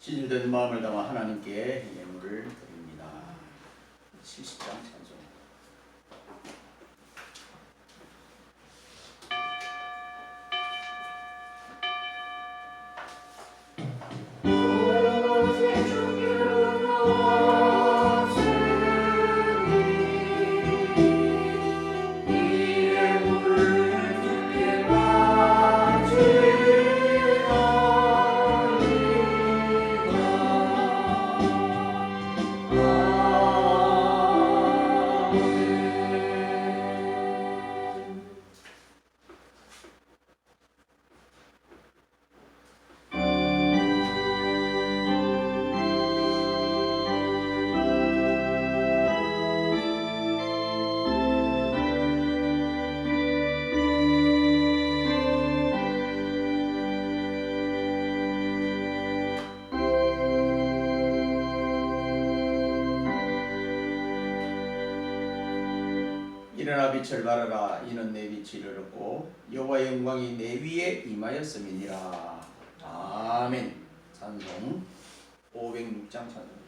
진실된 마음을 담아 하나님께 예물을 드립니다. 70장 찬송. 일어나 빛을 발하라. 이는 내 빛이 이르렀고 여호와의 영광이 내 위에 임하였음이니라. 아멘. 찬송 506장 찬송.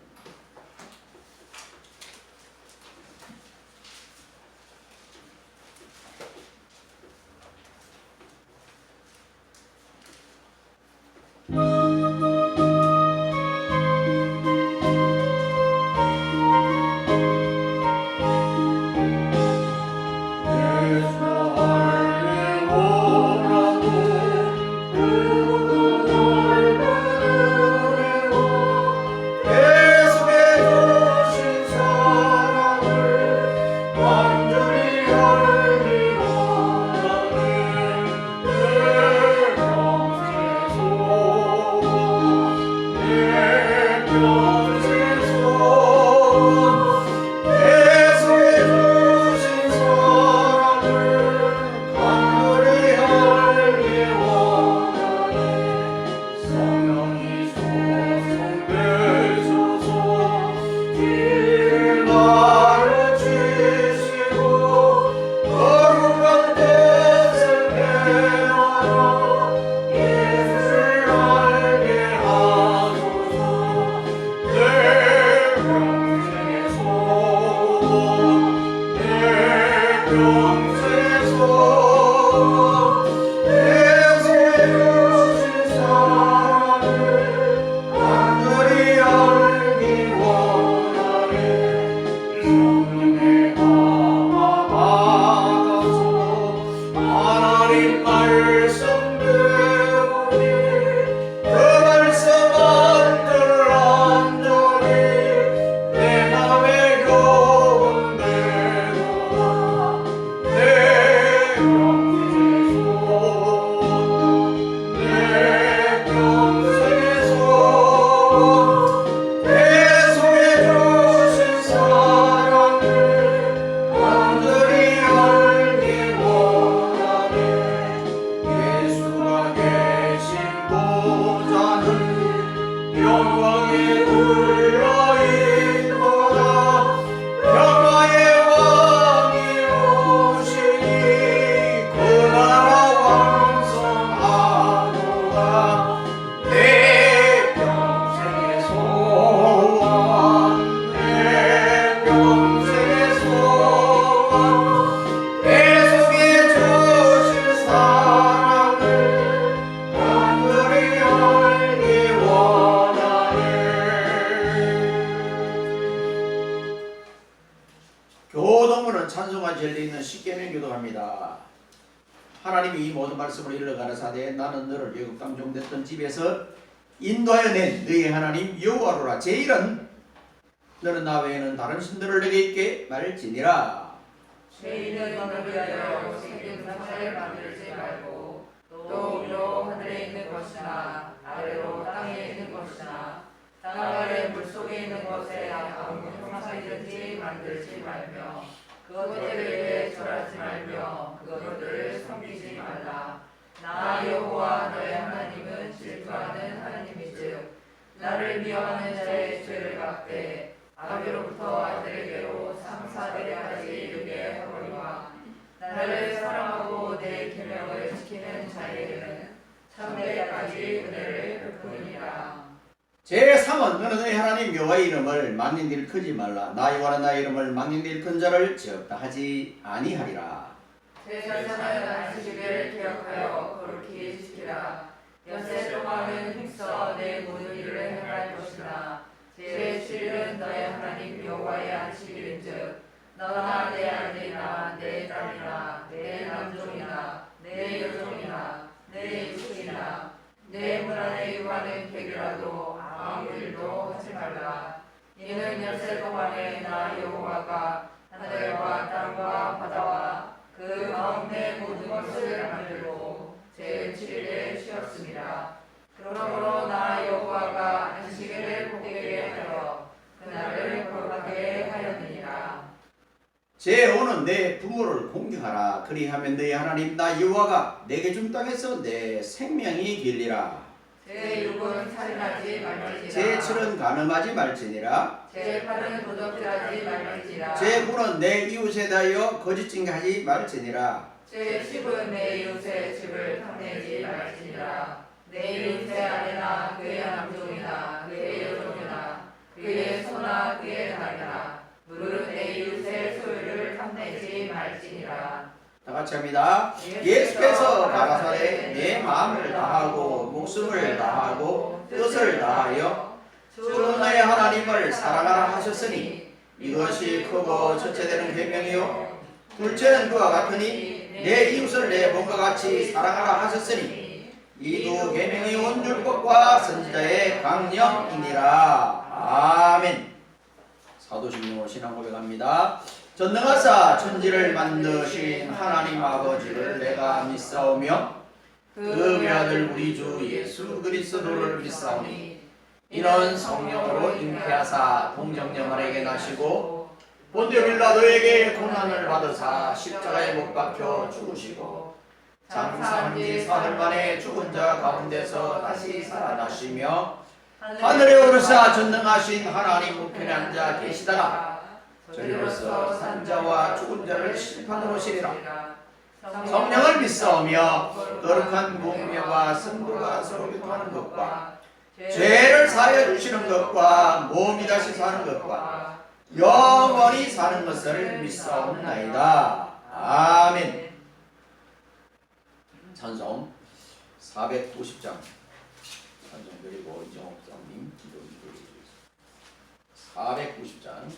교동문은 찬송과 진리 있는 십계명 교도합니다. 하나님이 이 모든 말씀을 일러 가라사대 나는 너를 애굽 감종됐던 집에서 인도하여 낸 너희 하나님 여호와로라. 제1은 너는 나 외에는 다른 신들을 내게 있게 말지니라. 제1은 너를 위하여 새긴 상사를 만들지 말고 또 위로 하늘에 있는 것이나 아래로 땅에 있는 것이나 땅 아래 물속에 있는 것에 아무 형상이든지 만들지 말며 그것들에게 절하지 말며 그것들을 섬기지 말라. 나 여호와 너의 하나님은 질투하는 하나님이즉 나를 미워하는 자의 죄를 갚되 아비로부터 아들에게로 상사들에까지 이르게 하거니와 나를 사랑하고 내 계명을 지키는 자에게는 참되까지 은혜를 베푸니라. 제3은 너는 너희 하나님 여호와의 이름을 만민 일컫지 말라. 나 여호와는 나의 이름을 만민 일컫는 자를 지었다 하지 아니하리라. 제4는 안식일을 기억하여 거룩히 지키라. 연세 동안은 힘써 내 모든 일을 행할 것이나 제7일은 너의 하나님 여호와의 안식일인즉 너나 내 아들이나 내 딸이나 내 남종이나 내 여종이나 내 육신이나 내 문 안에 유하는 객이라도 아무 일도 하지 말라. 이는 연세 동안에 나 여호와가 하늘과 땅과 바다와 그 가운데 모든 것을 만들고 제7일에 쉬었습니다. 그러므로 나 여호와가 안식일을 복되게 하여 그날을 거룩하게 하였느니라. 제5는 내 부모를 공경하라. 그리하면 너희 하나님 나 여호와가 내게 준 땅에서 내 생명이 길리라. 제6은 살인하지 말지니라. 제7은 간음하지 말지니라. 제8은 도적질하지 말지니라. 제9는 내 이웃에 대하여 거짓 징계하지 말지니라. 제10은 내 이웃의 집을 탐내지 말지니라. 내 이웃의 아내나 그의 남종이나 그의 여종이나 그의 소나 그의 나이나 무릇 내 이웃의 소유를 탐내지 말지니라. 다 같이 합니다. 예수께서 가라사대 내 마음을 다하고 목숨을 다하고 뜻을 다하여 주 너의 하나님을 사랑하라 하셨으니 이것이 크고 첫째되는 계명이요 둘째는 그와 같으니 내 이웃을 내 몸과 같이 사랑하라 하셨으니 이 두 계명이 온 율법과 선지자의 강령이니라. 아멘. 사도신경으로 신앙 고백합니다. 전능하사 천지를 만드신 하나님 아버지를 내가 믿사오며 그 외아들 우리 주 예수 그리스도를 믿사오니 이는 성령으로 잉태하사 동정녀마리에게 나시고 본디오 빌라도에게 고난을 받으사 십자가에 못 박혀 죽으시고 장사한 지 사흘 만에 죽은 자 가운데서 다시 살아나시며 하늘에 오르사 전능하신 하나님 우편에 앉아 계시다가 저리로서 산자와 죽은 자를 심판으로 오시리라. 성령을 믿사오며 거룩한 공명과 성도가 서로 교통하는 것과 죄를 사하여 주시는 것과 몸이 다시 사는 것과 영원히 사는 것을 믿사옵나이다. 아멘. 찬송 490장 찬송 드리고 이정옥 장님 기도 드리겠습니다. 490장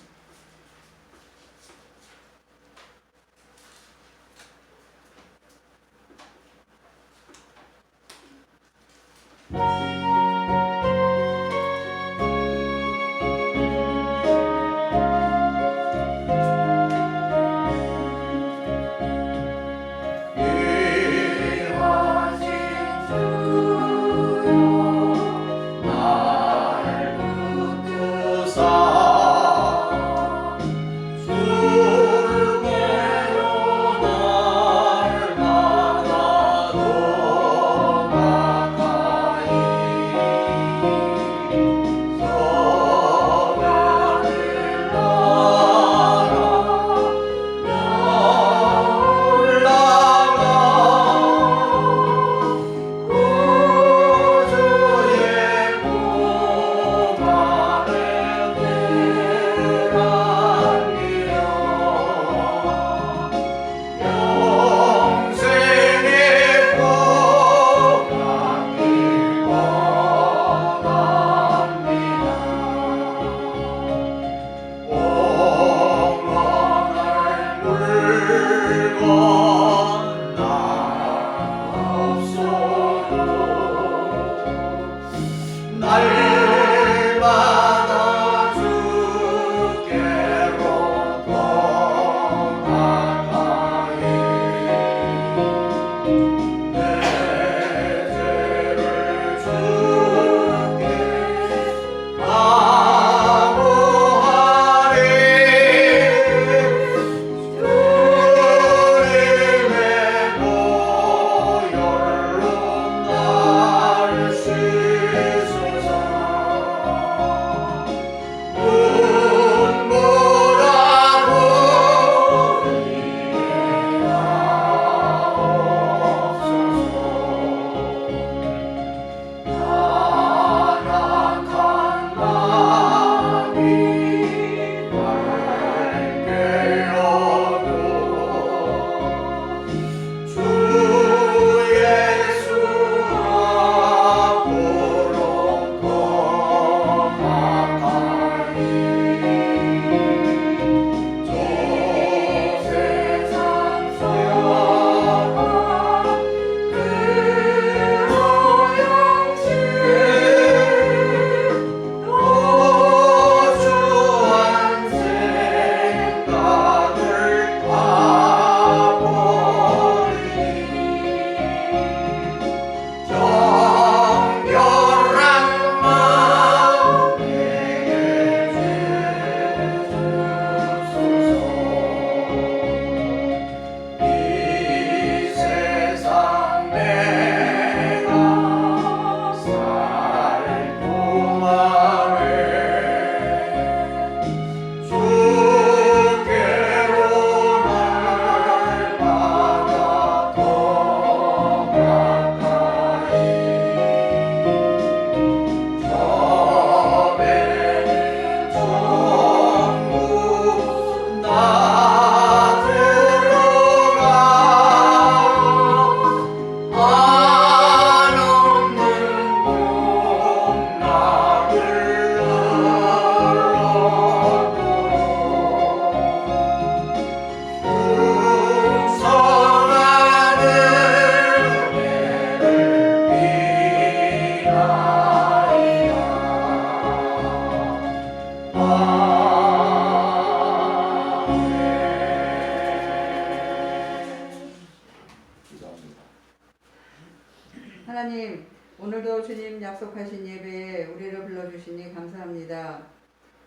하나님, 오늘도 주님 약속하신 예배에 우리를 불러주시니 감사합니다.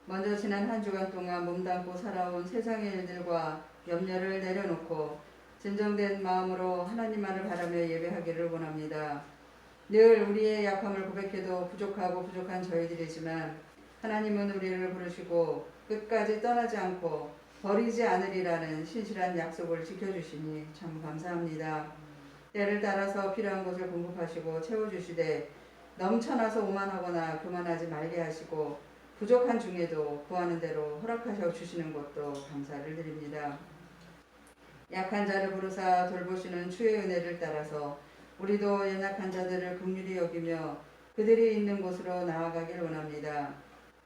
먼저 지난 한 주간 동안 몸담고 살아온 세상의 일들과 염려를 내려놓고 진정된 마음으로 하나님만을 바라며 예배하기를 원합니다. 늘 우리의 약함을 고백해도 부족하고 부족한 저희들이지만 하나님은 우리를 부르시고 끝까지 떠나지 않고 버리지 않으리라는 신실한 약속을 지켜주시니 참 감사합니다. 때를 따라서 필요한 것을 공급하시고 채워주시되 넘쳐나서 오만하거나 교만하지 말게 하시고 부족한 중에도 구하는 대로 허락하셔 주시는 것도 감사를 드립니다. 약한 자를 부르사 돌보시는 주의 은혜를 따라서 우리도 연약한 자들을 긍휼히 여기며 그들이 있는 곳으로 나아가길 원합니다.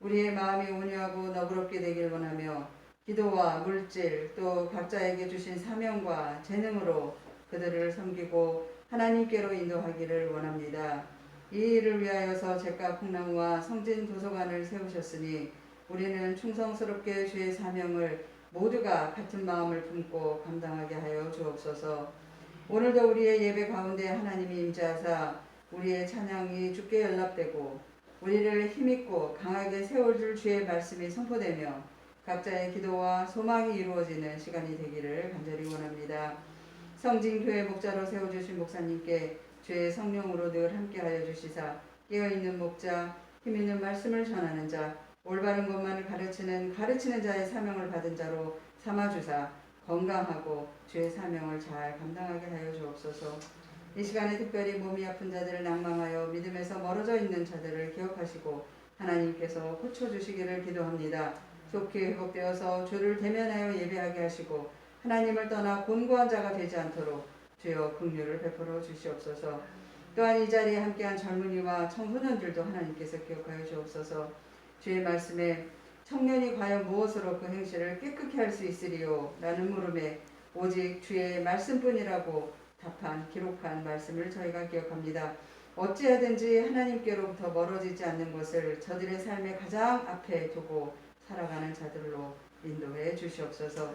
우리의 마음이 온유하고 너그럽게 되길 원하며 기도와 물질 또 각자에게 주신 사명과 재능으로 그들을 섬기고 하나님께로 인도하기를 원합니다. 이 일을 위하여서 제가 콩나무와 성진 도서관을 세우셨으니 우리는 충성스럽게 주의 사명을 모두가 같은 마음을 품고 감당하게 하여 주옵소서. 오늘도 우리의 예배 가운데 하나님이 임재하사 우리의 찬양이 주께 연락되고 우리를 힘있고 강하게 세워줄 주의 말씀이 선포되며 각자의 기도와 소망이 이루어지는 시간이 되기를 간절히 원합니다. 성진교회 목자로 세워주신 목사님께 주의 성령으로 늘 함께하여 주시사 깨어있는 목자, 힘있는 말씀을 전하는 자, 올바른 것만을 가르치는 자의 사명을 받은 자로 삼아주사 건강하고 주의 사명을 잘 감당하게 하여 주옵소서. 이 시간에 특별히 몸이 아픈 자들을 낭망하여 믿음에서 멀어져 있는 자들을 기억하시고 하나님께서 고쳐주시기를 기도합니다. 속히 회복되어서 주를 대면하여 예배하게 하시고 하나님을 떠나 곤고한 자가 되지 않도록 주여 긍휼을 베풀어 주시옵소서. 또한 이 자리에 함께한 젊은이와 청소년들도 하나님께서 기억하여 주옵소서. 주의 말씀에 청년이 과연 무엇으로 그 행실을 깨끗게 할 수 있으리요? 라는 물음에 오직 주의 말씀뿐이라고 답한 기록한 말씀을 저희가 기억합니다. 어찌하든지 하나님께로부터 멀어지지 않는 것을 저들의 삶의 가장 앞에 두고 살아가는 자들로 인도해 주시옵소서.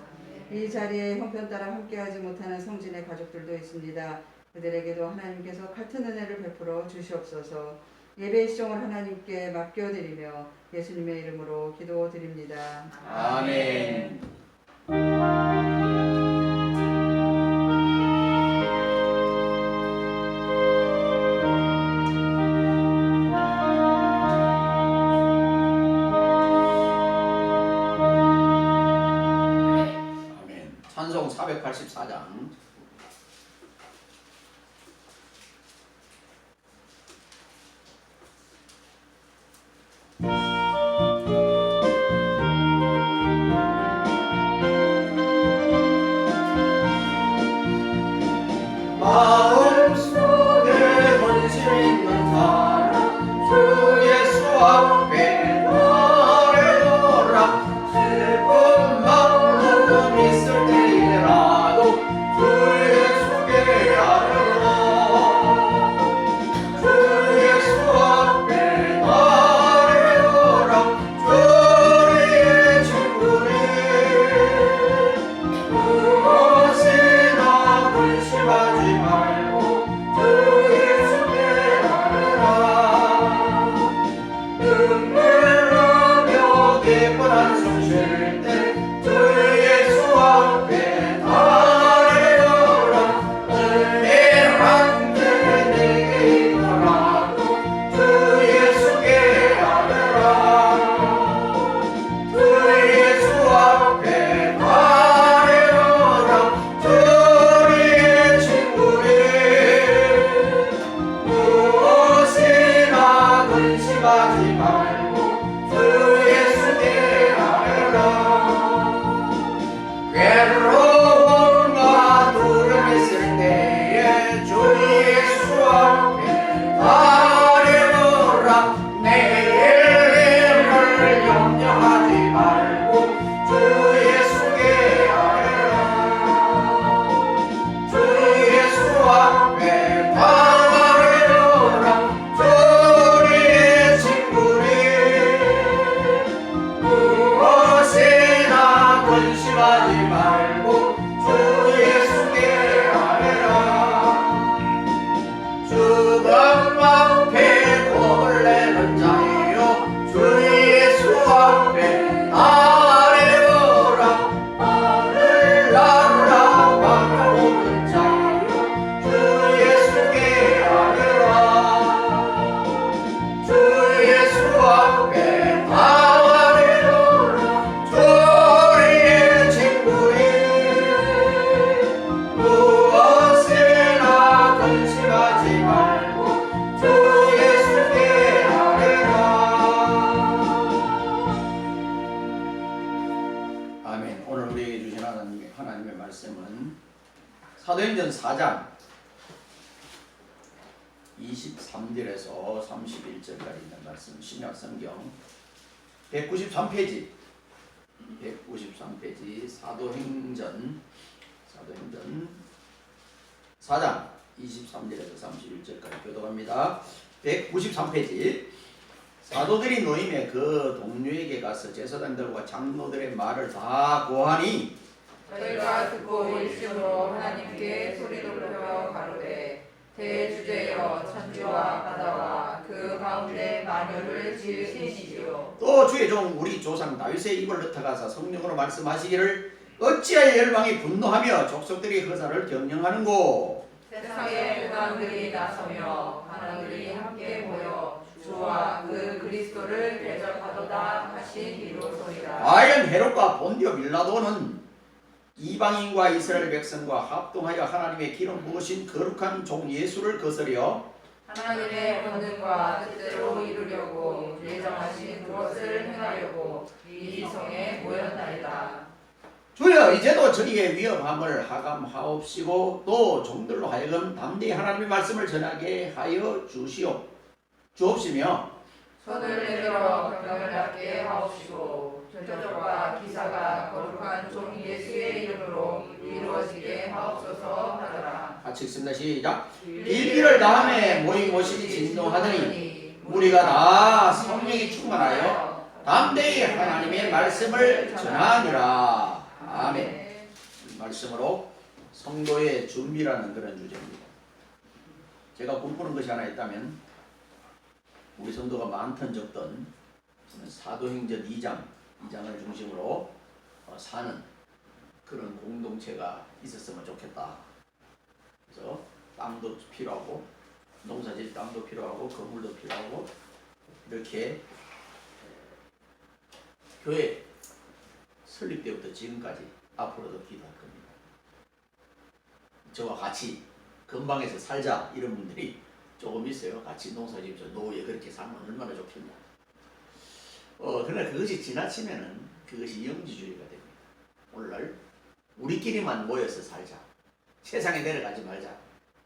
이 자리에 형편 따라 함께하지 못하는 성진의 가족들도 있습니다. 그들에게도 하나님께서 같은 은혜를 베풀어 주시옵소서. 예배의 시종을 하나님께 맡겨드리며 예수님의 이름으로 기도드립니다. 아멘. 찬송 484장. 마음속에 관심 있는 사람 주 예수 앞에 나아가라. 슬픈 마음 있을 때라도 주 예수께 아뢰라. 주 예수 앞에 나아가라. 주의 친구니 무엇이나 근심하지 말고 주 예수께 아뢰라. 눈물나며 기쁜 한숨 쉴 때 주 예수 앞에 아뢰어라. 은혜란 게 내게 있더라도 주 예수께 아뢰라. 주 예수 앞에 아뢰어라. 주의 친구니 무엇이나 근심하지 말고 주 예수께 아뢰라. 괴로움과 두려움 있을 때에 주 예수 앞에 아뢰어라. 내일을 염려하지 말고 주 예수께 아뢰라. 주 예수 앞에 아뢰어라. 주의 친구니 무엇이나 근심하지 말고 주 예수께 아뢰라. 4장 23절에서 31절까지 있는 말씀 신약성경 193페이지 사도행전 4장 23절에서 31절까지 교독합니다. 193페이지 사도들이 노임에 그 동료에게 가서 제사장들과 장로들의 말을 다 고하니 저희가 듣고 일심으로 하나님께 소리를 높여 가로되 대주제여 천지와 바다와 그 가운데 만유를 지으시니시오. 또 주의 종 우리 조상 다윗의 입을 흩어가사 성령으로 말씀하시기를 어찌하여 열방이 분노하며 족속들이 그사를 경영하는고. 세상의 문왕들이 나서며 관원들이 함께 모여 주와 그 그리스도를 대적하도다 하신 이로소이다. 과연 헤롯과 본디오 빌라도는 이방인과 이스라엘 백성과 합동하여 하나님의 기름 부으신 거룩한 종 예수를 거스려 하나님의 권능과 뜻대로 이루려고 예정하신 그것을 행하려고 이 성에 모였나이다. 주여 이제도 저희의 위험함을 하감하옵시고 또 종들로 하여금 담대히 하나님의 말씀을 전하게 하여 주옵시며 손을 내밀어 병을 낫게 하옵시고 전적과 기사가 거룩한 종 예수의 이름으로 이루어지게 하옵소서 하더라. 같이 읽습니다. 시작. 일비를 다음에 모임 모시기 진동하더니 우리가 다 성령이 충만하여 담대히 하나님의 말씀을 전하니라. 아멘. 말씀으로 성도의 준비라는 그런 주제입니다. 제가 꿈꾸는 것이 하나 있다면 우리 성도가 많든 적든 사도행전 2장을 중심으로 사는 그런 공동체가 있었으면 좋겠다. 그래서 땅도 필요하고 농사질 땅도 필요하고 건물도 필요하고 이렇게 교회 설립 때부터 지금까지 앞으로도 기도할 겁니다. 저와 같이 근방에서 살자 이런 분들이 조금 있어요. 같이 농사짓죠. 노후에 그렇게 살면 얼마나 좋겠나. 그러나 그것이 지나치면은 그것이 영지주의가 됩니다. 오늘날 우리끼리만 모여서 살자. 세상에 내려가지 말자.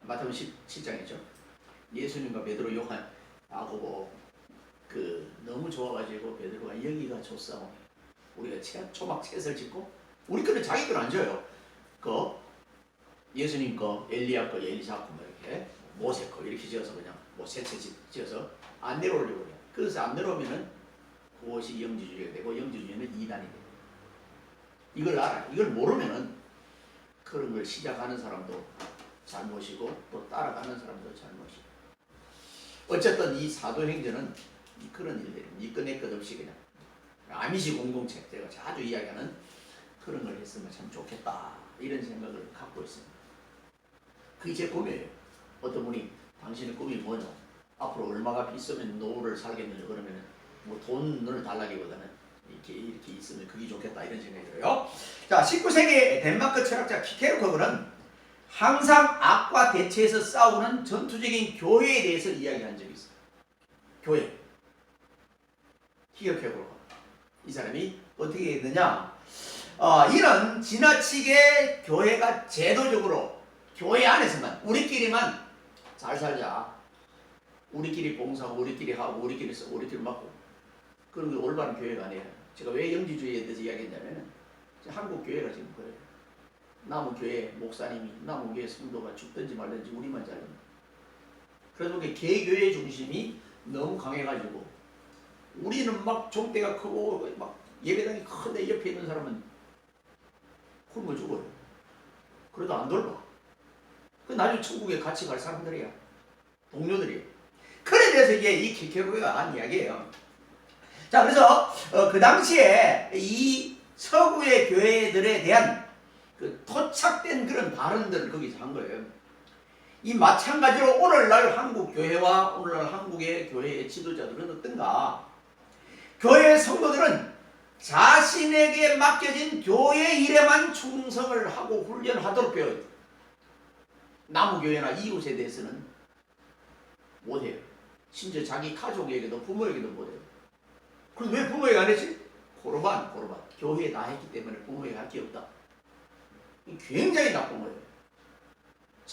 마태복음 17장이죠. 예수님과 베드로, 요한, 야고보 너무 좋아가지고 베드로가 여기가 좋사오. 우리가 초막 채를 짓고 우리 거는 자기 거는 안 줘요. 예수님 거, 엘리야 거, 엘리사 거 이렇게 모세 거 이렇게 지어서 그냥 세채 지어서 안 내려오려고 해요. 그래서 안 내려오면은 그것이 영지주의가 되고 영지주의는 이단이 돼요. 이걸 알아. 이걸 모르면은 그런 걸 시작하는 사람도 잘못이고 또 따라가는 사람도 잘못이고. 어쨌든 이 사도행전은 그런 일들입니다. 이끝 내끝 없이 그냥 아미시 공동체 제가 자주 이야기하는 그런 걸 했으면 참 좋겠다 이런 생각을 갖고 있습니다. 그게 제 꿈이에요. 어떤 분이 당신의 꿈이 뭐냐? 앞으로 얼마가 있으면 노후를 살겠느냐 그러면 뭐 돈을 달라기보다는 이렇게 있으면 그게 좋겠다 이런 생각이 들어요. 자, 19세기 덴마크 철학자 키케르케고는 항상 악과 대체해서 싸우는 전투적인 교회에 대해서 이야기한 적이 있어요. 교회. 키케르케고 이 사람이 어떻게 했느냐? 이는 지나치게 교회가 제도적으로 교회 안에서만 우리끼리만 잘 살자. 우리끼리 봉사하고 우리끼리 하고 우리끼리 쓰고 우리끼리 맡고 그런 게 올바른 교회가 아니에요. 제가 왜 영지주의에 대해서 이야기했냐면 한국 교회가 지금 그래요. 남은 교회 목사님이 남은 교회 성도가 죽든지 말든지 우리만 잘립니다. 그래서 개교회 중심이 너무 강해가지고 우리는 막 종대가 크고 막 예배당이 큰데 옆에 있는 사람은 굶어 죽어요. 그래도 안 돌봐. 그 나중에 천국에 같이 갈 사람들이야. 동료들이에요. 그래 대해서 이게 이 키케르케고가 한 이야기예요. 자, 그래서 그 당시에 이 서구의 교회들에 대한 그 토착된 그런 발언들을 거기서 한 거예요. 이 마찬가지로 오늘날 한국 교회와 오늘날 한국의 교회의 지도자들은 어떤가? 교회 성도들은 자신에게 맡겨진 교회 일에만 충성을 하고 훈련하도록 배워요. 남의 교회나 이웃에 대해서는 못해요. 심지어 자기 가족에게도 부모에게도 못해요. 그래서 왜 부모에게 안 했지? 고르반. 교회에 다 했기 때문에 부모에게 할 게 없다. 굉장히 나쁜 거예요.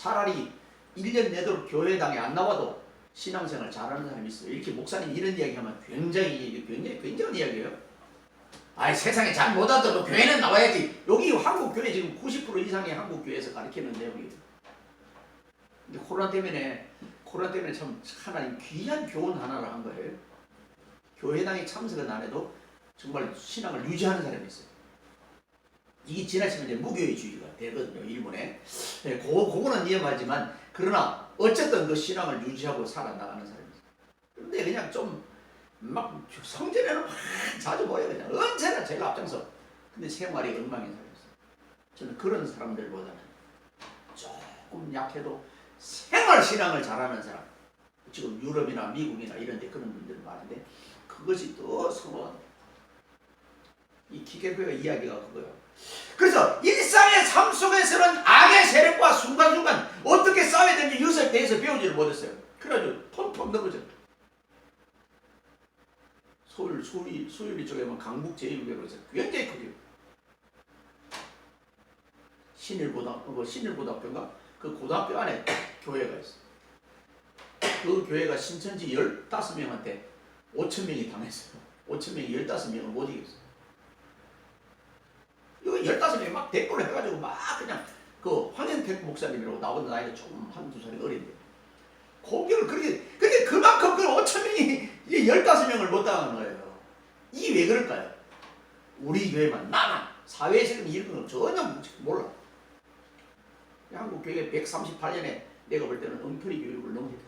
차라리 1년 내도록 교회당에 안 나와도 신앙생활 잘하는 사람이 있어요. 이렇게 목사님 이런 이야기하면 굉장히 굉장한 이야기예요. 아이 세상에 잘 못하더라도 교회는 나와야지. 여기 한국 교회 지금 90% 이상의 한국 교회에서 가르치는 내용이에요. 근데 코로나 때문에 참 하나님 귀한 교훈 하나를 한 거예요. 교회당에 참석은 안 해도 정말 신앙을 유지하는 사람이 있어요. 이게 지나치면 이제 무교회주의가 되거든요, 일본에. 네, 그거는 위험하지만 그러나 어쨌든 그 신앙을 유지하고 살아나가는 사람이 있어요. 그런데 그냥 좀 막 성전에는 막 자주 모여 그냥 언제나 제가 앞장서. 근데 생활이 엉망인 사람이었어요. 저는 그런 사람들보다는 조금 약해도 생활 신앙을 잘하는 사람, 지금 유럽이나 미국이나 이런 데 그런 분들 많은데 그것이 더 선호하다. 이 기계교회가 이야기가 그거예요. 그래서 일상의 삶 속에서는 악의 세력과 순간순간 어떻게 싸워야 되는지 이것에 대해서 배우지를 못했어요. 그래가지고 펑펑 넘어져. 수유리 쪽에 보면 강북 제1교회로 굉장히 크죠. 신일고등학교인가? 그 고등학교 안에 교회가 있어. 그 교회가 신천지 15명한테 5,000명이 당했어요. 5,000명이 15명을 못 이겼어요. 이거 15명이 막 댓글을 해가지고 막 그냥 그 황현택 목사님이라고 나보다 나이가 조금 한두 살이 어린데 공격을 그렇게. 근데 그만큼 그 5,000명이 15명을 못 당하는 거예요. 이게 왜 그럴까요? 우리 교회만 나만 사회에서 이런 건 전혀 몰라. 한국 교회가 138년에 내가 볼 때는 엉터리 교육을 너무 했다.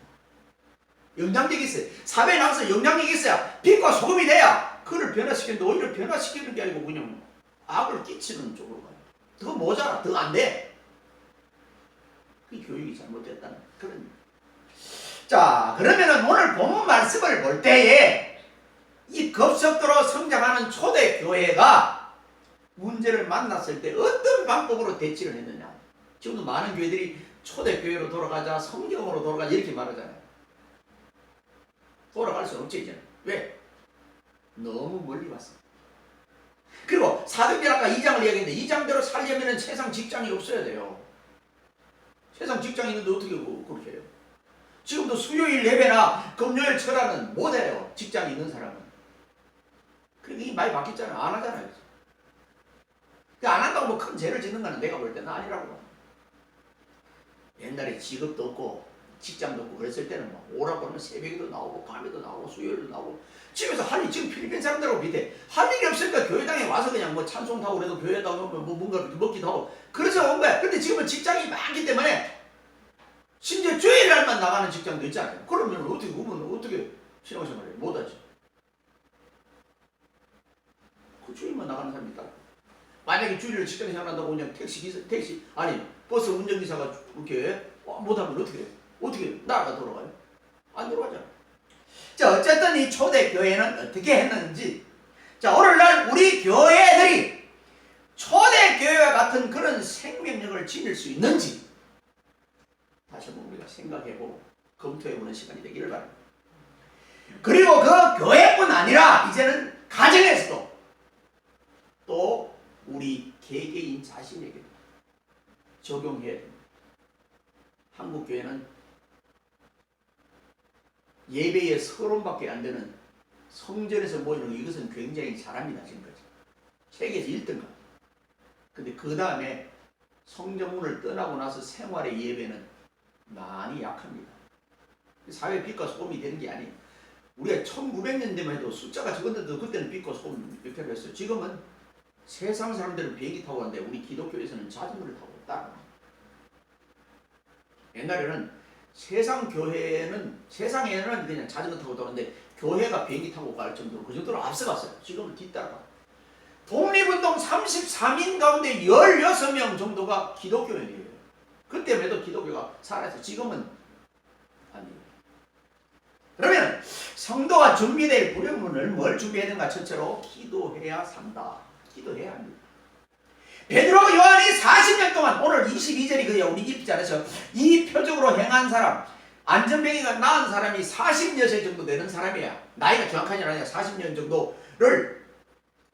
영향력이 있어요. 사회에 나가서 영향력이 있어야 빛과 소금이 돼야 그를 변화시키는데 오히려 변화시키는 게 아니고 그냥 악을 끼치는 쪽으로 가요. 더 모자라, 더 안 돼. 그 교육이 잘못됐다는 그런. 자, 그러면은 오늘 본문 말씀을 볼 때에 이 급속도로 성장하는 초대 교회가 문제를 만났을 때 어떤 방법으로 대치를 했느냐. 지금도 많은 교회들이 초대 교회로 돌아가자, 성경으로 돌아가자 이렇게 말하잖아요. 돌아갈 수 없지 이제는. 왜? 너무 멀리 왔어. 그리고 사도행전 아까 2장을 이야기했는데 2장대로 살려면 세상 직장이 없어야 돼요. 세상 직장이 있는데 어떻게 그렇게 해요? 지금도 수요일 예배나 금요일 철학은 못해요. 직장이 있는 사람은. 그러니까 이게 많이 바뀌었잖아요. 안 하잖아요. 안 한다고 뭐 큰 죄를 짓는 거는 내가 볼 때는 아니라고 봐. 옛날에 직업도 없고 직장도 없고 그랬을 때는 막 오라고 하면 새벽에도 나오고 밤에도 나오고 수요일도 나오고 집에서 할 일, 지금 필리핀 사람들하고 비슷해. 할 일이 없으니까 교회당에 와서 그냥 뭐 찬송 타고 그래도 교회에 가면 뭐 뭔가 먹기도 하고 그래서 온 거야. 근데 지금은 직장이 많기 때문에 심지어 주일날만 나가는 직장도 있잖아요. 그러면 어떻게 보면 어떻게 신앙생활을 못하지? 그 주일만 나가는 사람이 있다. 만약에 주일을 직장에 생활한다고 그냥 택시 아니 버스 운전기사가 이렇게 못하면 어떻게 해요? 어떻게 나라가 돌아가요? 안 돌아가잖아. 자, 어쨌든 이 초대 교회는 어떻게 했는지, 자, 오늘날 우리 교회들이 초대 교회와 같은 그런 생명력을 지닐 수 있는지 다시 한번 우리가 생각해보고 검토해보는 시간이 되기를 바랍니다. 그리고 그 교회뿐 아니라 이제는 가정에서도 또 우리 개개인 자신에게 적용해야 됩니다. 한국 교회는 예배의 서론밖에 안 되는 성전에서 모이는 이것은 굉장히 잘합니다. 지금까지 세계에서 1등급. 근데 그 다음에 성전문을 떠나고 나서 생활의 예배는 많이 약합니다. 사회 빛과 소금이 되는 게 아니에요. 우리가 1900년대만 해도 숫자가 적었는데도 그때는 빛과 소금 몇 표를 했어요. 지금은 세상 사람들은 비행기 타고 가는데 우리 기독교에서는 자전거를 타고 따라. 옛날에는 세상에는 그냥 자전거 타고 도는데 교회가 비행기 타고 갈 정도로 그 정도로 앞서갔어요. 지금은 뒤따라가. 독립운동 33인 가운데 16명 정도가 기독교인이에요. 그때만 해도 기독교가 살아있어요. 지금은 아니에요. 그러면 성도가 준비될 부름문을 뭘 준비해야 되는가? 첫째로 기도해야 산다. 기도해야 합니다. 베드로 요한이 40년 동안 오늘 22절이 그야 우리 읽지 않으셔. 이 표적으로 행한 사람, 안전뱅이가 낳은 사람이 40여세 정도 되는 사람이야. 나이가 정확하지 않아요. 40년 정도를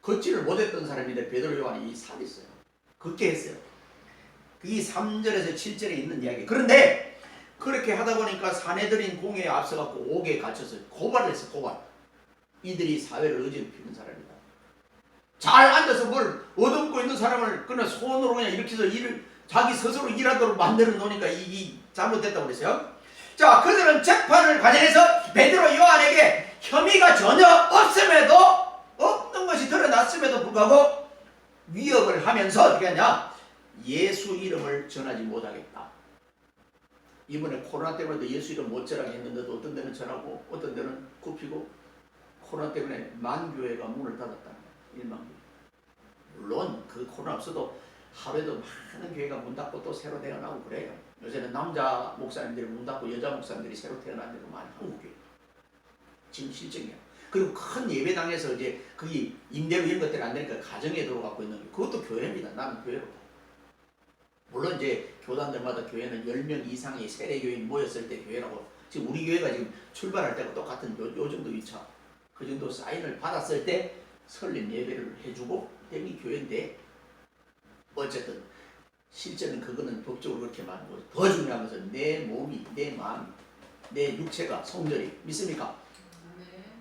걷지를 못했던 사람인데 베드로 요한이 이 살이 있어요. 걷게 했어요. 그게 3절에서 7절에 있는 이야기. 그런데 그렇게 하다 보니까 사내들인 공회에 앞서갖고 옥에 갇혀서 고발을 했어. 고발. 이들이 사회를 어지럽히는 사람이다. 잘 앉아서 뭘 얻어먹고 있는 사람을 그냥 손으로 그냥 이렇게 해서 자기 스스로 일하도록 만들어 놓으니까 이 잘못됐다고 그랬어요. 자, 그들은 재판을 과정에서 베드로 요한에게 혐의가 전혀 없는 것이 드러났음에도 불구하고 위협을 하면서 어떻게 하냐? 예수 이름을 전하지 못하겠다. 이번에 코로나 때문에도 예수 이름 못 전하게 했는데도 어떤 데는 전하고 어떤 데는 굽히고 코로나 때문에 만 교회가 문을 닫았다. 1만 교회. 물론 그 코로나 없어도 하루에도 많은 교회가 문 닫고 또 새로 태어나고 그래요. 요새는 남자 목사님들이 문 닫고 여자 목사님들이 새로 태어난 데도 많이 한국교회. 지금 실정이야. 그리고 큰 예배당에서 이제 그게 임대료 이런 것들이 안 되니까 가정에 들어가고 있는 게 그것도 교회입니다. 나는 교회로 봐. 물론 이제 교단들마다 교회는 10명 이상의 세례교인이 모였을 때 교회라고. 지금 우리 교회가 지금 출발할 때가 똑같은 요 정도 위치야. 그 정도 사인을 받았을 때 설립 예배를 해주고 대미 교회인데 어쨌든 실제는 그거는 법적으로 그렇게 말하는 거죠. 더 중요한 것은 내 몸이, 내 마음이, 내 육체가 성전이 믿습니까?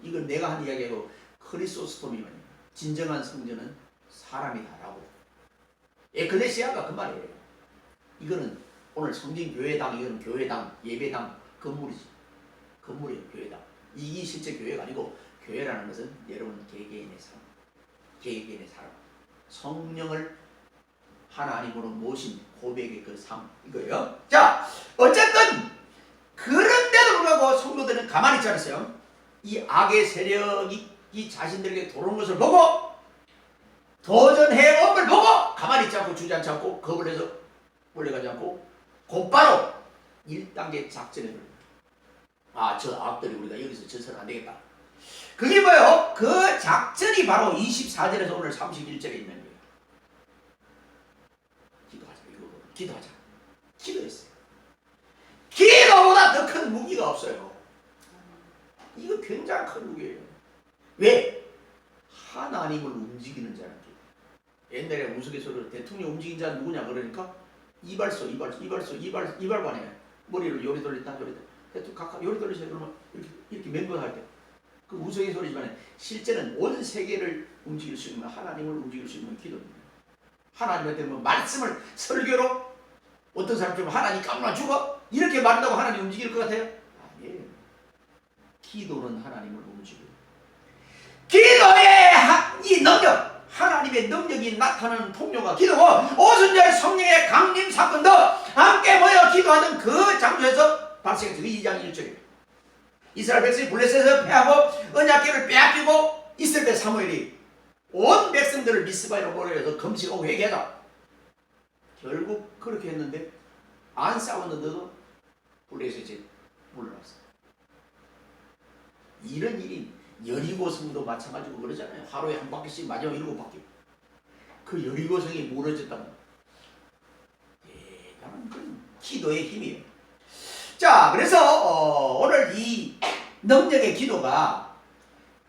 이건 내가 한 이야기고 크리소스톰이면 진정한 성전은 사람이다라고. 에클레시아가 그 말이에요. 이거는 오늘 성진교회당, 이거는 교회당, 예배당, 건물이지. 건물이에요, 교회당. 이게 실제 교회가 아니고 교회라는 것은 여러분 개개인의 삶, 개개인의 삶, 성령을 하나님으로 모신 고백의 그 삶, 이거예요. 자, 어쨌든 그런데도 불구하고 성도들은 가만히 있지 않았어요. 이 악의 세력이 이 자신들에게 들어오는 것을 보고 도전해옴을 보고 가만히 있지 않고 주저앉지 않고 겁을 내서 몰려가지 않고 곧바로 1단계 작전에 들어갑니다. 아, 저 악들이 우리가 여기서 져서는 안 되겠다. 그게 뭐예요? 그 작전이 바로 24절에서 오늘 31절에 있는 거예요. 기도하자. 이거 기도하자. 기도했어요. 기도보다 더 큰 무기가 없어요. 이거 굉장히 큰 무기예요. 왜? 하나님을 움직이는 자는 기도. 옛날에 우스갯소리로 대통령 움직인 자는 누구냐 그러니까 이발관에 머리를 요리 돌렸다 요리 돌렸다 각각 요리 돌리세요. 그러면 이렇게 맹거할 때 그 우스갯소리지만 실제는 온 세계를 움직일 수 있는 하나님을 움직일 수 있는 기도입니다. 하나님한테 뭐 말씀을 설교로 어떤 사람 좀 하나님 깜만 죽어 이렇게 말한다고 하나님 움직일 것 같아요? 아니에요. 기도는 하나님을 움직여요. 기도의 이 능력, 하나님의 능력이 나타나는 통로가 기도고 오순절 성령의 강림 사건도 함께 모여 기도하던 그 장소에서 발생했어요. 2장 1절에 이스라엘 백성이 블레셋에서 패하고 언약궤를 빼앗기고 있을 때 사무엘이 온 백성들을 미스바로 모여서 금식하고 회개하자. 결국 그렇게 했는데 안 싸웠는데도 블레셋이 물러났어요. 이런 일이 여리고성도 마찬가지고 그러잖아요. 하루에 한 바퀴씩 마지막 7바퀴. 그 여리고성이 무너졌다면 대단한 그런 기도의 힘이에요. 자, 그래서 오늘 이 능력의 기도가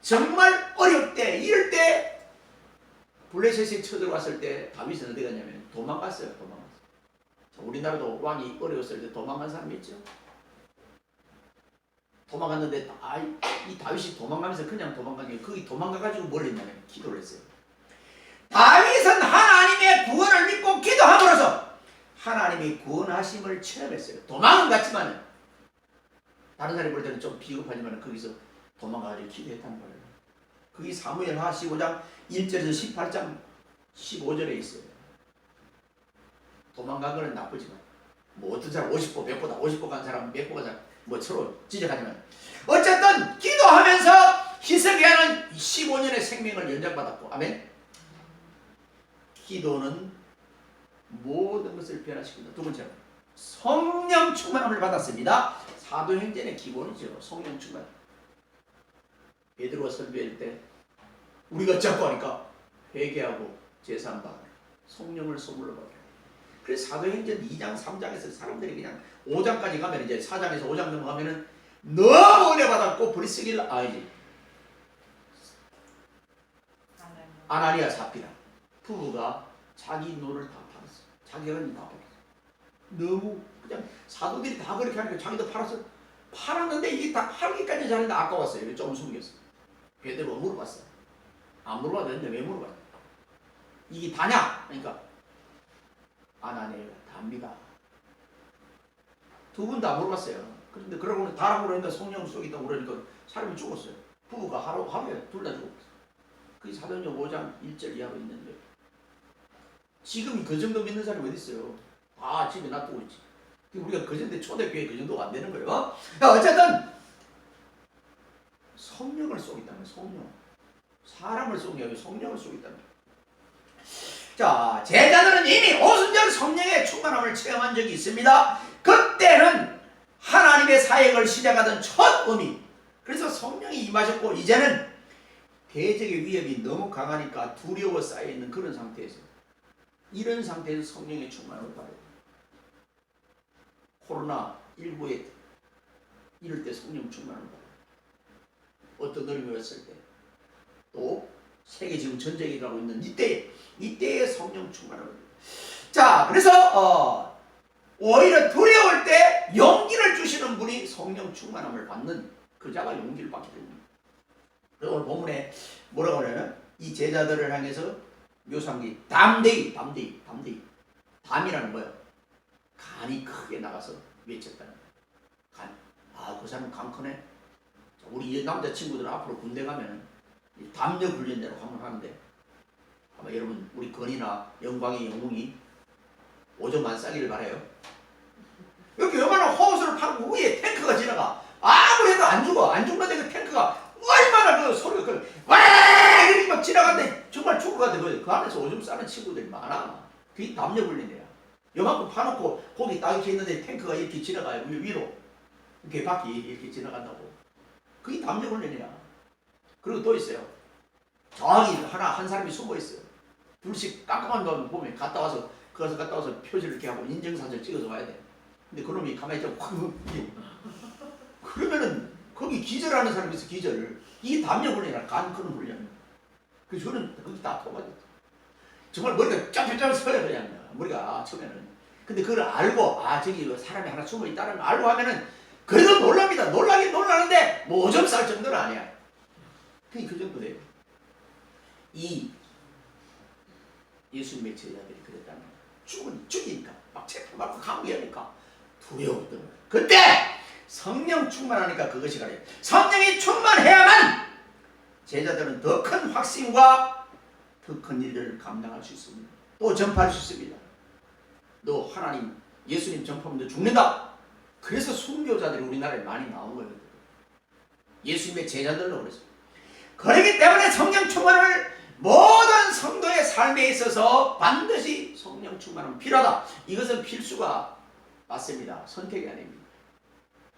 정말 어려울 때, 이럴 때 블레셋이 쳐들어왔을 때 다윗은 어디 갔냐면 도망갔어요. 도망갔어요. 자, 우리나라도 왕이 어려웠을 때 도망간 사람이 있죠. 도망갔는데 이 다윗이 도망가면서 그냥 도망간 게 거기 도망가가지고 뭘 했냐면 기도를 했어요. 다윗은 하나님의 구원을 믿고 기도함으로써 하나님의 구원하심을 체험했어요. 도망은 갔지만 다른 사람이 볼 때는 좀 비겁하지만 거기서 도망가가지고 기도했단 말이에요. 그게 사무엘하 15장 1절에서 18장 15절에 있어요. 도망간 거는 나쁘지만 뭐 어떤 사람 50보 100보다 50보 간 사람 100보 간 사람 뭐 서로 지적하지만 어쨌든 기도하면서 히스기야는 15년의 생명을 연장받았고 아멘. 기도는 모든 것을 변화시킨다. 두 번째로 성령 충만함을 받았습니다. 사도행전의 기본이죠. 성령 충만. 베드로가 설교할 때 우리가 어쩌고 하니까 회개하고 제사한 바 성령을 선물로 받아요. 그래서 사도행전 2장 3장에서 사람들이 그냥 5장까지 가면 이제 4장에서 5장 넘어가면은 너무 은혜 받았고 브리스길라 아나니아 사피라 부부가 자기 노를 다 팔았어. 자기 은을 다 팔았어. 너무 그냥 사도들이 다 그렇게 하니까 자기도 팔았는데 이게 다 팔기까지 자는데 아까웠어요. 이렇게 좀 숨겼어. 베드로가 물어봤어. 안 물어봐도 되는데 왜 물어봤냐? 이게 다냐? 그러니까 아나니아가 답니다. 두 분 다 물어봤어요. 그런데 그러고는 다라고 그러니까 성령 속에 있다고 그러니까 사람이 죽었어요. 부부가 하루에 둘 다 죽었어요. 그게 사도행전 5장 1절 이하로 있는데 지금 그 정도 믿는 사람이 어디 있어요? 다 집에 놔두고 있지. 우리가 그전에 초대교회 그 정도가 안 되는 거예요. 어쨌든 성령을 쏘겠다는 거예요. 성령. 사람을 쏘는 게 아니고 성령을 쏘겠다는 거예요. 자, 제자들은 이미 오순절 성령의 충만함을 체험한 적이 있습니다. 그때는 하나님의 사역을 시작하던 첫 의미. 그래서 성령이 임하셨고 이제는 대적의 위협이 너무 강하니까 두려워 쌓여있는 그런 상태에서 이런 상태에서 성령의 충만함을 받아야 돼요. 코로나19에 이럴 때 성령 충만함을 받아요. 어떤 의미였을 때 또 세계 지금 전쟁이 가고 있는 이때에 성령 충만함을 받아요. 자, 그래서 오히려 두려울 때 용기를 주시는 분이 성령 충만함을 받는 그 자가 용기를 받게 됩니다. 그래서 오늘 본문에 뭐라고 그러냐면 이 제자들을 향해서 묘사한 게 담대히. 담이라는 거예요. 간이 크게 나가서 외쳤다는 거예요. 간. 아, 그 사람 간 크네. 자, 우리 남자친구들은 앞으로 군대 가면 담력 훈련대로 한번 하는데 아마 여러분 우리 건이나 영광이 영웅이 오줌만 싸기를 바라요. 이렇게 요만한 호수를 파고 위에 탱크가 지나가. 아무리 해도 안 죽어. 안 죽는데 그 탱크가 얼마나 그 소리가 와 이렇게 막 지나가는데 정말 죽을 것 같아. 그 안에서 오줌 싸는 친구들이 많아. 그게 담력 훈련이야. 요만큼 파놓고 거기 딱 이렇게 있는데 탱크가 이렇게 지나가요. 위로 이렇게 바퀴 이렇게 지나간다고. 그게 담력 훈련이야. 그리고 또 있어요. 저기 한 사람이 숨어 있어요. 둘씩 깜깜한 거 보면 갔다 와서 표지를 이렇게 하고 인증사진 찍어서 와야 돼. 근데 그놈이 가만히 있자고 그러면은 거기 기절하는 사람이 있어. 기절. 이게 담력 훈련이라 간 그런 훈련. 그래서 저는 거기 다 통과됐어. 정말 머리가 쫙쫙 서요. 그냥 머리가 처음에는. 근데 그걸 알고 저기 사람이 하나 숨어 있다는 걸 알고 하면은 그래도 놀랍니다. 놀라긴 놀라는데 뭐 오줌 쌀 정도는 아니야. 그게 그 정도 돼요. 이 예수님의 제자들이 그랬다는 거예요. 죽이니까 막 체포받고 감기하니까 두려웠던 거예요. 그때 성령 충만하니까 그것이 가려요. 성령이 충만해야만 제자들은 더 큰 확신과 더 큰 일들을 감당할 수 있습니다. 또 전파할 수 있습니다. 너 하나님 예수님 전파하면 너 죽는다. 그래서 순교자들이 우리나라에 많이 나온 거예요. 예수님의 제자들로 그랬어요. 그렇기 때문에 성령 충만을 모든 성도의 삶에 있어서 반드시 성령 충만은 필요하다. 이것은 필수가 맞습니다. 선택이 아닙니다.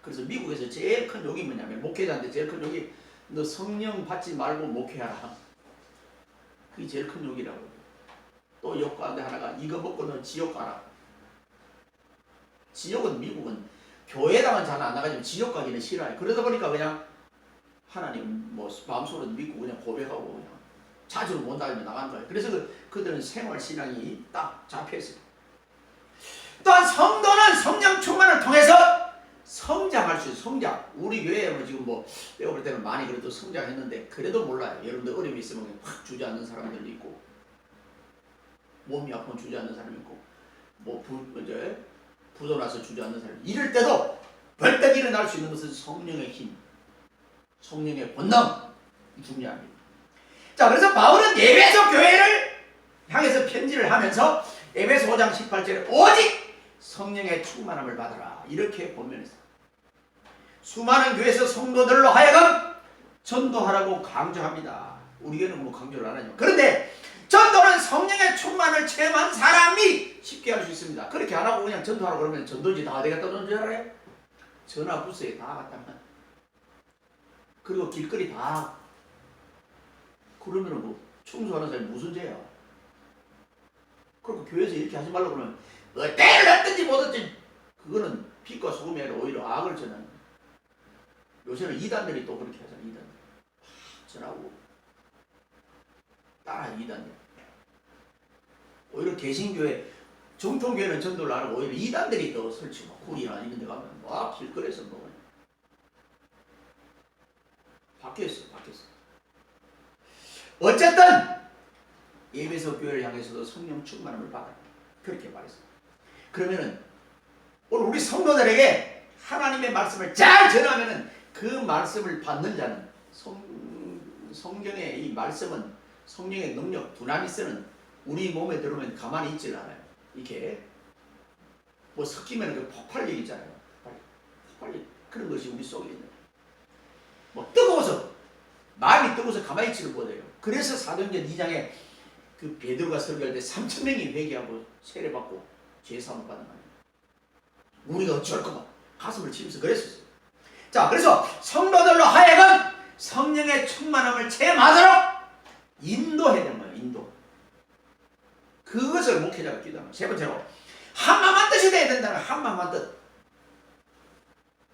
그래서 미국에서 제일 큰 욕이 뭐냐면 목회자한테 제일 큰 욕이 너 성령 받지 말고 목회하라. 그게 제일 큰 욕이라고. 또 욕 가운데 하나가 이거 먹고 너 지옥 가라. 지옥은 미국은 교회당은 잘 안 나가지만 지옥 가기는 싫어요. 그러다 보니까 그냥 하나님 뭐 마음속으로 믿고 그냥 고백하고 그냥 자주로 못 나가면 나가는 거예요. 그래서 그들은 생활 신앙이 딱 잡혀 있어요. 또한 성도는 성령 충만을 통해서 성장할 수 있어요. 성장. 우리 교회에는 지금 뭐 내가 볼 때는 많이 그래도 성장했는데 그래도 몰라요. 여러분들 어려움이 있으면 확 주저앉는 사람들도 있고 몸이 아프면 주저앉는 사람이 있고 뭐 부도 나서 주저앉는 사람이 이럴 때도 벌떡 일어날 수 있는 것은 성령의 힘, 성령의 권능이 중요합니다. 자, 그래서 바울은 에베소 교회를 향해서 편지를 하면서 에베소 5장 18절에 오직 성령의 충만함을 받아라 이렇게 본면에서 수많은 교회에서 성도들로 하여금 전도하라고 강조합니다. 우리 교회는 뭐 강조를 안 하죠. 그런데 전도는 성령의 충만을 체험한 사람이 쉽게 할 수 있습니다. 그렇게 안 하고 그냥 전도하라고 그러면 전도지 다 되겠다는 줄 알아요? 전화 부스에 다 갔다면 그리고 길거리 다 그러면은 뭐 청소하는 사람이 무슨 죄야? 그리고 교회에서 이렇게 하지 말라고 그러면 때를 했든지 못했든지 그거는 빛과 소금이 아니라 오히려 악을 전하는 거예요. 요새는 이단들이 또 그렇게 하잖아요. 이단들 전하고 따라 이단들 오히려 개신교회 정통교회는 전도를 안 하고 오히려 이단들이 더 설치고 구리나 이런 데 가면 막 길거리에서 뭐 바뀌었어. 어쨌든 예배소 교회를 향해서도 성령 충만함을 받아라. 그렇게 말했어. 그러면은 오늘 우리 성도들에게 하나님의 말씀을 잘 전하면은 그 말씀을 받는 자는 성경의 이 말씀은 성령의 능력 두나미스는 우리 몸에 들어오면 가만히 있질 않아요. 이렇게 뭐 섞이면 그 폭발력 있잖아요. 폭발력 그런 것이 우리 속에 있는. 뭐 뜨거워서 마음이 뜨거워서 가만히 있지를 못해요. 그래서 사도행전 2장에 그 베드로가 설교할 때 3,000명이 회개하고 세례받고 죄사함을 받는 거예요. 우리가 어쩔 거면 가슴을 치면서 그랬었어요. 자, 그래서 성도들로 하여금 성령의 충만함을 체험하도록 인도해야 되는 거예요. 인도. 그것을 목회자가 기도하는 거예요. 세 번째로 한마음한 뜻이 돼야 된다는 거예요. 한마음한 뜻.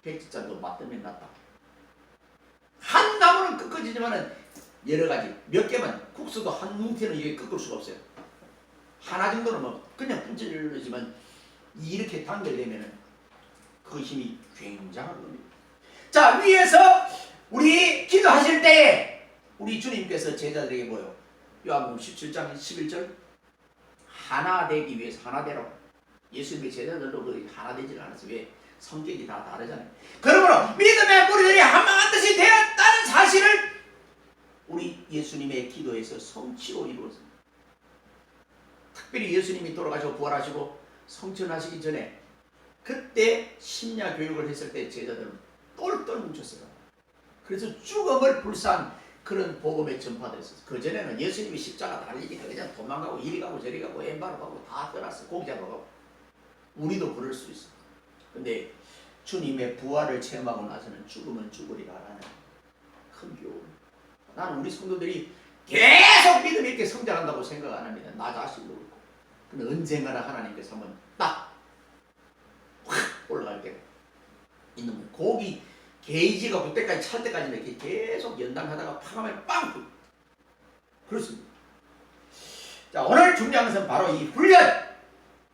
백지장도 맞으면 낫다. 한 나무는 꺾어지지만은 여러 가지 몇 개만 국수도 한 뭉티는 이게 꺾을 수가 없어요. 하나 정도는 뭐 그냥 분질르지만 이렇게 단결되면은 그 힘이 굉장한 겁니다. 자, 위에서 우리 기도하실 때 우리 주님께서 제자들에게 뭐요? 요한복음 17장 11절 하나 되기 위해서 하나 되라. 예수님의 제자들도 하나 되질 않았어요. 왜? 성격이 다 다르잖아요. 그러므로 믿음의 무리들이 한마음 뜻이 되었다는 사실을 우리 예수님의 기도에서 성취로 이루었습니다. 특별히 예수님이 돌아가시고 부활하시고 성천하시기 전에 그때 심야 교육을 했을 때 제자들은 똘똘 뭉쳤어요. 그래서 죽음을 불사한 그런 복음에 전파됐었어요. 그전에는 예수님이 십자가 달리니까 그냥 도망가고 이리 가고 저리 가고 엠바로 가고 다 떠났어요. 고기 잡으러 가고. 우리도 그럴 수 있어요. 근데 주님의 부활을 체험하고 나서는 죽으면 죽으리라라는 큰 교훈. 나는 우리 성도들이 계속 믿음이 이렇게 성장한다고 생각 안 합니다. 나 자신도 그렇고. 근데 언젠가는 하나님께서 한번 딱 확 올라갈 게 있는 거예요. 고기 게이지가 그때까지 찰 때까지는 이렇게 계속 연단하다가 팍 하면 빵! 그렇습니다. 자, 오늘 중요한 것은 바로 이 훈련,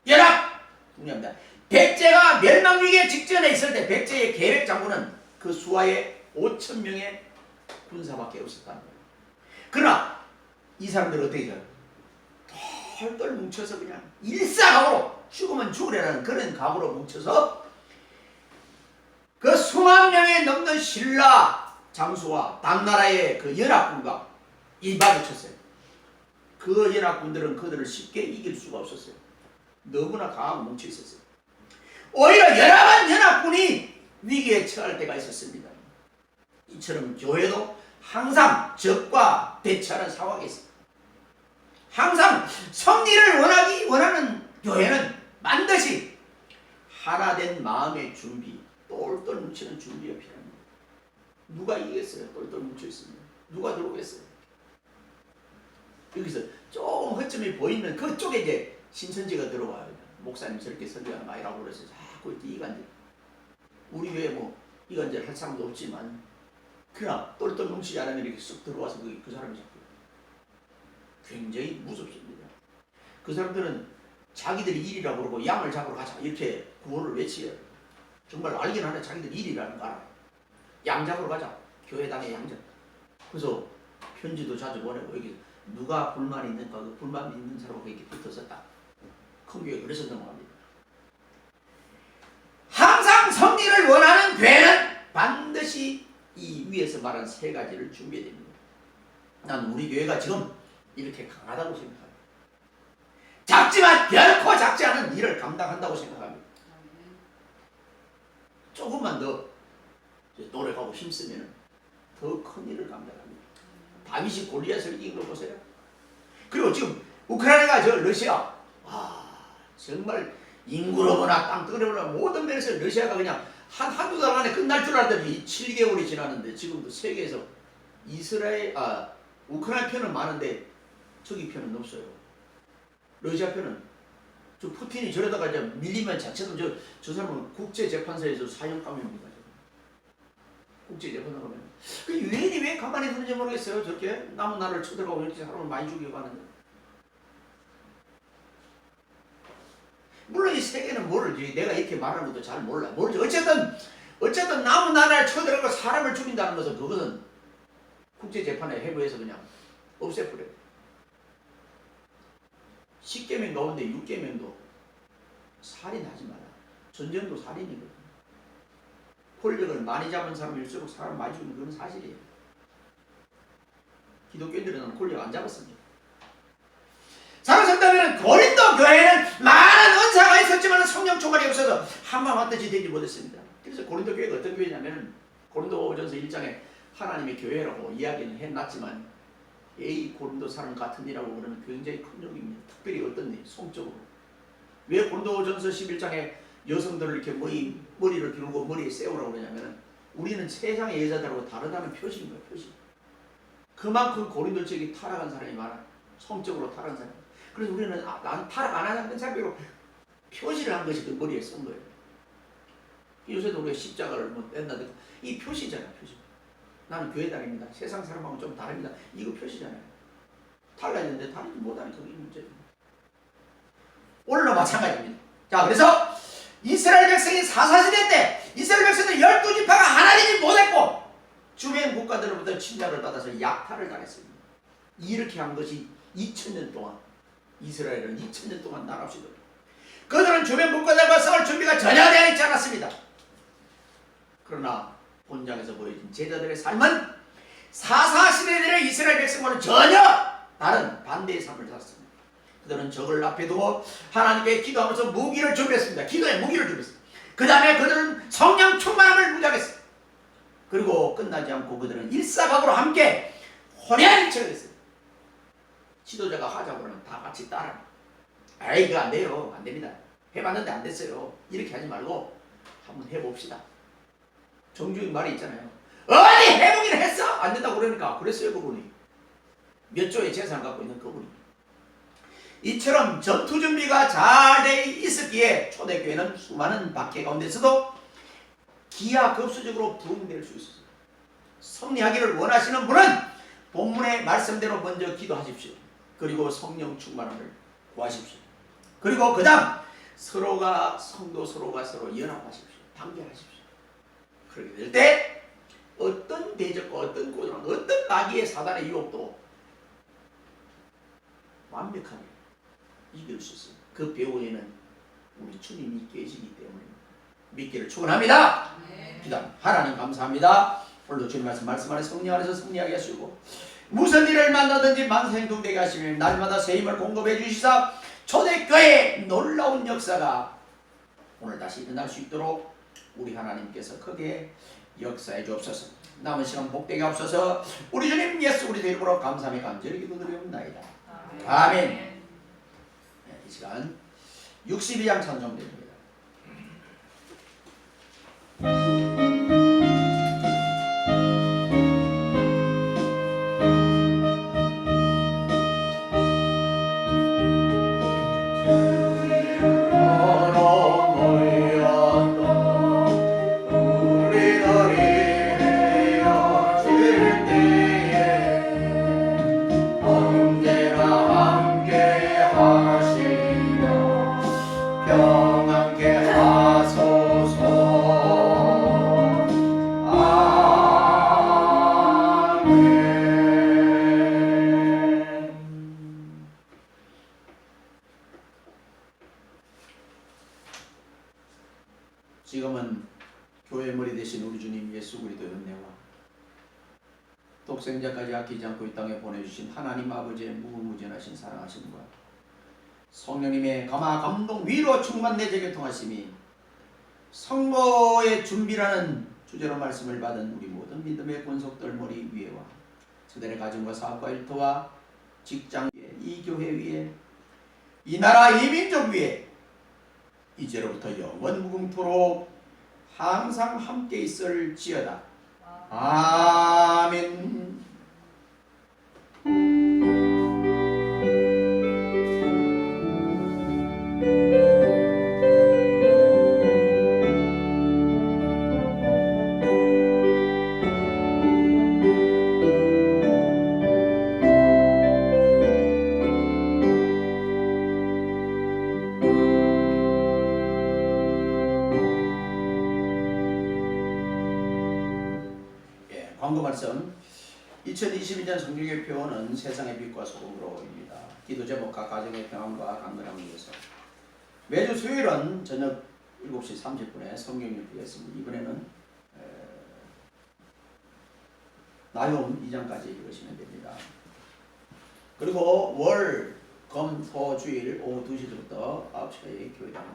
연합! 중요합니다. 백제가 멸망위기에 직전에 있을 때 백제의 계획 장군은 그 수하에 5,000명의 군사밖에 없었다는 거예요. 그러나 이 사람들은 어떻게 해요? 털털 뭉쳐서 그냥 일사각오로 죽으면 죽으려는 그런 각오로 뭉쳐서 그 수만 명에 넘는 신라 장수와 당나라의 그 연합군과 이 마주쳤어요. 그 연합군들은 그들을 쉽게 이길 수가 없었어요. 너무나 강하고 뭉쳐 있었어요. 오히려 연합한 연합군이 위기에 처할 때가 있었습니다. 이처럼 교회도 항상 적과 대처하는 상황이 있습니다. 항상 승리를 원하는 교회는 반드시 하나된 마음의 준비, 똘똘 뭉치는 준비가 필요합니다. 누가 이기겠어요? 똘똘 뭉쳐있습니다. 누가 들어오겠어요? 여기서 조금 허점이 보이면 그쪽에 이제 신천지가 들어와요. 목사님 저렇게 설교하는 말이라고 그래서 자꾸 이렇게 이간질. 우리 교회 뭐 이간질 할 사람도 없지만 그러나 똘똘 뭉치지 않으면 이렇게 쑥 들어와서 그 사람이 자꾸 굉장히 무섭습니다. 그 사람들은 자기들이 일이라고 그러고 양을 잡으러 가자 이렇게 구호를 외치요. 정말 알긴 하네. 자기들 일이라는 거 알아. 양 잡으러 가자. 교회당의 양잡. 그래서 편지도 자주 보내고 여기 누가 불만이 있는가 그 불만 있는 사람하고 이렇게 붙어서 딱 큰 교회 그래서 넘어갑니다. 항상 승리를 원하는 교회는 반드시 이 위에서 말한 세 가지를 준비해야 됩니다. 난 우리 교회가 지금 이렇게 강하다고 생각합니다. 작지만 결코 작지 않은 일을 감당한다고 생각합니다. 조금만 더 노력하고 힘쓰면 더 큰 일을 감당합니다. 다윗이 골리앗을 이긴 걸 보세요. 그리고 지금 우크라이나가 저 러시아 정말 인구로거나 땅덩어리로거나 모든 면에서 러시아가 그냥 한두 달 안에 끝날 줄 알았더니 7개월이 지났는데 지금도 세계에서 우크라이나 편은 많은데 저기 편은 없어요. 러시아 편은 저 푸틴이 저러다가 이제 밀리면 자체도 저 사람은 국제재판소에서 사형감입니다. 국제재판소 가면 그 유엔이 왜 가만히 두는지 모르겠어요. 저렇게 남은 나라를 쳐들어가고 이렇게 사람을 많이 죽여가는데 물론 이 세계는 모르지. 내가 이렇게 말하는 것도 잘 몰라. 모르지. 어쨌든 남은 나라를 쳐들어가고 사람을 죽인다는 것은 그것은 국제재판에 해부해서 그냥 없애버려. 10계명 가운데 6계명도 살인하지 마라. 전쟁도 살인이거든. 권력을 많이 잡은 사람일수록 사람 많이 죽이는 그건 사실이에요. 기독교인들은 권력 안 잡았습니다. 사랑하는 성도님은 고린도 교회는 많은 은사가 있었지만 성령 충만이 없어서 한마음 한뜻이 되지 못했습니다. 그래서 고린도 교회가 어떤 교회냐면 고린도전서 1장에 하나님의 교회라고 이야기는 해놨지만 이 고린도 사람 같으니라고 그러는 굉장히 큰 욕입니다. 특별히 어떤 일, 성적으로. 왜 고린도전서 11장에 여성들을 이렇게 머리를 기르고 머리에 세우라고 그러냐면 우리는 세상의 여자들하고 다르다는 표시인 거예요. 표시. 그만큼 고린도 지역이 타락한 사람이 많아요. 성적으로 타락한 사람. 그래서 우리는 난 타락 안 하는 사람으로 표시를 한 것이 그 머리에 쓴 거예요. 요새도 우리가 십자가를 뭐 뗐나도 이 표시잖아요. 표시. 나는 교회 다닙니다. 세상 사람하고는 좀 다릅니다. 이거 표시잖아요. 달라졌는데 다르지 못하니까 그게 문제죠. 오늘도 마찬가지입니다. 자, 그래서 이스라엘 백성이 사사시대 때 이스라엘 백성들 12지파가 하나 되지 못했고 주변 국가들로부터 침략을 받아서 약탈을 당했습니다. 이렇게 한 것이 2000년 동안 이스라엘은 2000년 동안 나갑시다. 그들은 주변 국가들과 싸울 준비가 전혀 되어 있지 않았습니다. 그러나 본장에서 보여진 제자들의 삶은 사사시대들의 이스라엘 백성과는 전혀 다른 반대의 삶을 살았습니다. 그들은 적을 앞에 두고 하나님께 기도하면서 무기를 준비했습니다. 기도에 무기를 준비했습니다. 그 다음에 그들은 성령 충만함을 무장했습니다. 그리고 끝나지 않고 그들은 일사각오로 함께 혼연일체를 했습니다. 지도자가 하자고 그러면 다 같이 따라. 아이 그거 안 돼요. 안 됩니다. 해봤는데 안 됐어요. 이렇게 하지 말고 한번 해봅시다. 정주행 말이 있잖아요. 어디 해보기는 했어? 안 된다고 그러니까 그랬어요. 그분이. 몇 조의 재산을 갖고 있는 그분이. 이처럼 전투 준비가 잘 돼 있었기에 초대교회는 수많은 박해 가운데서도 기하급수적으로 부흥될 수 있었어요. 승리하기를 원하시는 분은 본문의 말씀대로 먼저 기도하십시오. 그리고 성령 충만함을 구하십시오. 그리고 그 다음 서로가 서로 연합하십시오. 단결하십시오. 그렇게 될 때 어떤 대적과 어떤 고난, 어떤 마귀의 사단의 유혹도 완벽하게 이길 수 있어요. 그 배후에는 우리 주님이 계시기 때문에 믿기를 축원합니다. 기도합니다. 하나님 감사합니다. 오늘도 주님 말씀 안에 성령 안에서 승리하게 하시고 무슨 일을 만나든지 만사행동되게 하시며 날마다 새 힘을 공급해 주시사 초대교회의 놀라운 역사가 오늘 다시 일어날 수 있도록 우리 하나님께서 크게 역사해 주옵소서. 남은 시간 복되게 하옵소서. 우리 주님 예수 그리스도 이름으로 감사하며 간절히 기도드리옵나이다. 아멘. 네, 이 시간 62장 찬송드립니다. 지금은 교회 머리 대신 우리 주님 예수 그리스도의 은혜와 독생자까지 아끼지 않고 이 땅에 보내주신 하나님 아버지의 무궁무진하신 사랑하심과 성령님의 감화 감동 위로 충만 내재에 통하심이 성모의 준비라는 주제로 말씀을 받은 우리 모든 믿음의 권속들 머리 위에와 그들의 가정과 사업과 일터와 직장 위에 이 교회 위에 이 나라 이 민족 위에 이제로부터 영원 무궁토록 항상 함께 있을지어다. 아멘. 광고 말씀. 2022년 성경의 표어는 세상의 빛과 소금으로입니다. 기도 제목과 가정의 평안과 강건함을 위해서. 매주 수요일은 저녁 7시 30분에 성경 읽기겠습니다. 이번에는 나홈 2장까지 읽으시면 됩니다. 그리고 월, 검, 토, 주일 오후 2시부터 9시까지 교회당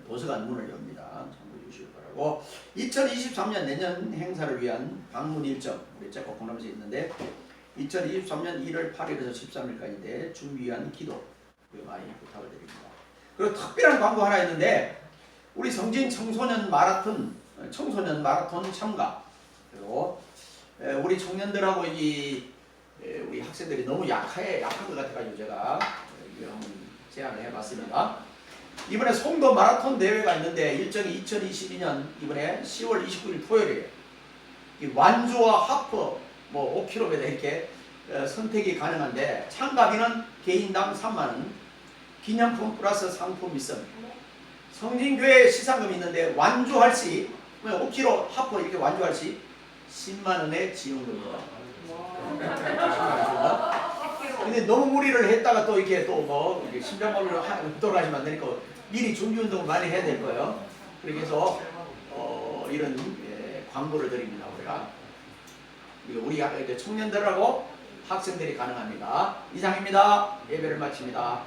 도서관 문을 엽니다. 참고해 주시기 바라고. 2023년 내년 행사를 위한 방문 일정 우리 제 공람에서 있는데 2023년 1월 8일에서 13일까지인데 준비 위한 기도 많이 부탁을 드립니다. 그리고 특별한 광고 하나 있는데 우리 성진 청소년 마라톤 참가. 그리고 우리 청년들하고 우리 학생들이 너무 약한 것 같아가지고 제가 한번 제안을 해봤습니다. 이번에 송도 마라톤 대회가 있는데 일정이 2022년 이번에 10월 29일 토요일이에요. 이 완주와 하프 5km 이렇게 선택이 가능한데 참가비는 개인당 3만원, 기념품 플러스 상품 있음. 성진교회 시상금이 있는데 완주할 시 5km 하프 이렇게 완주할 시 10만원의 지원금입니다. 근데 너무 무리를 했다가 또 이렇게 심장마비로 돌아가시면 안 되니까 미리 준비 운동을 많이 해야 될 거예요. 그래서 이런 광고를 드립니다. 우리 청년들하고 학생들이 가능합니다. 이상입니다. 예배를 마칩니다.